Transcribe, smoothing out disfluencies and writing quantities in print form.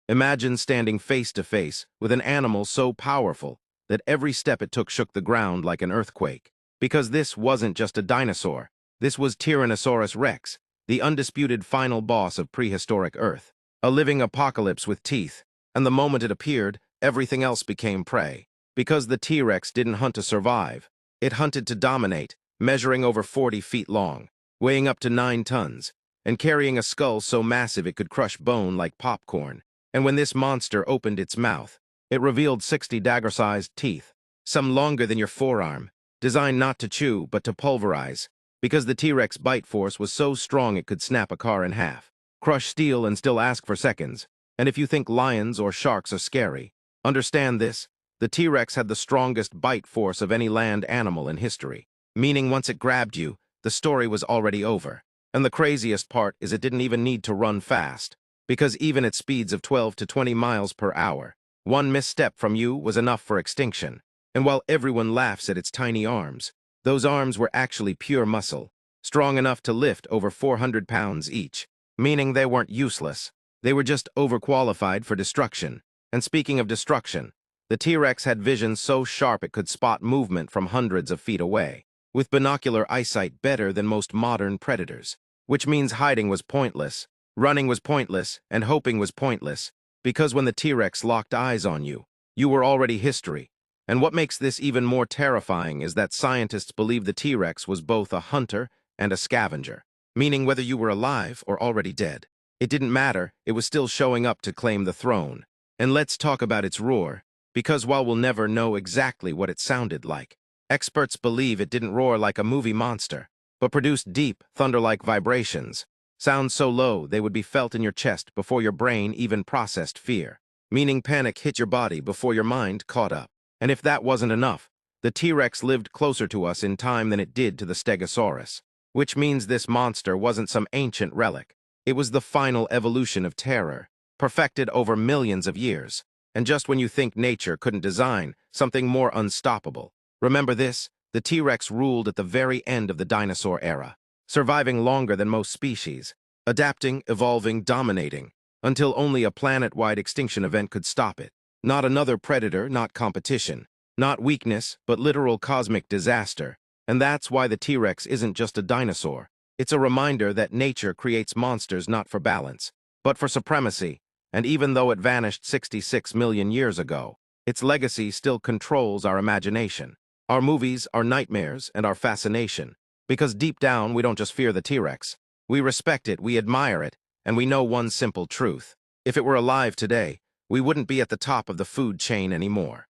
Imagine standing face to face with an animal so powerful that every step it took shook the ground like an earthquake. Because this wasn't just a dinosaur. This was Tyrannosaurus rex, the undisputed final boss of prehistoric Earth. A living apocalypse with teeth, and the moment it appeared, everything else became prey. Because the T-Rex didn't hunt to survive, it hunted to dominate, measuring over 40 feet long, weighing up to 9 tons, and carrying a skull so massive it could crush bone like popcorn. And when this monster opened its mouth, it revealed 60 dagger-sized teeth, some longer than your forearm, designed not to chew but to pulverize, because the T-Rex bite force was so strong it could snap a car in half, crush steel and still ask for seconds. And if you think lions or sharks are scary, understand this: the T-Rex had the strongest bite force of any land animal in history, meaning once it grabbed you, the story was already over. And the craziest part is it didn't even need to run fast, because even at speeds of 12 to 20 miles per hour, one misstep from you was enough for extinction. And while everyone laughs at its tiny arms, those arms were actually pure muscle, strong enough to lift over 400 pounds each, meaning they weren't useless. They were just overqualified for destruction. And speaking of destruction, the T-Rex had vision so sharp it could spot movement from hundreds of feet away, with binocular eyesight better than most modern predators, which means hiding was pointless, running was pointless, and hoping was pointless, because when the T-Rex locked eyes on you, you were already history. And what makes this even more terrifying is that scientists believe the T-Rex was both a hunter and a scavenger, meaning whether you were alive or already dead. It didn't matter, it was still showing up to claim the throne. And let's talk about its roar, because while we'll never know exactly what it sounded like, experts believe it didn't roar like a movie monster, but produced deep, thunder-like vibrations, sounds so low they would be felt in your chest before your brain even processed fear, meaning panic hit your body before your mind caught up. And if that wasn't enough, the T-Rex lived closer to us in time than it did to the Stegosaurus, which means this monster wasn't some ancient relic. It was the final evolution of terror, perfected over millions of years. And just when you think nature couldn't design something more unstoppable, remember this: the T-Rex ruled at the very end of the dinosaur era, surviving longer than most species, adapting, evolving, dominating, until only a planet-wide extinction event could stop it. Not another predator, not competition, not weakness, but literal cosmic disaster. And that's why the T-Rex isn't just a dinosaur. It's a reminder that nature creates monsters not for balance, but for supremacy. And even though it vanished 66 million years ago, its legacy still controls our imagination, our movies, our nightmares, and our fascination. Because deep down, we don't just fear the T-Rex. We respect it, we admire it, and we know one simple truth: if it were alive today, we wouldn't be at the top of the food chain anymore.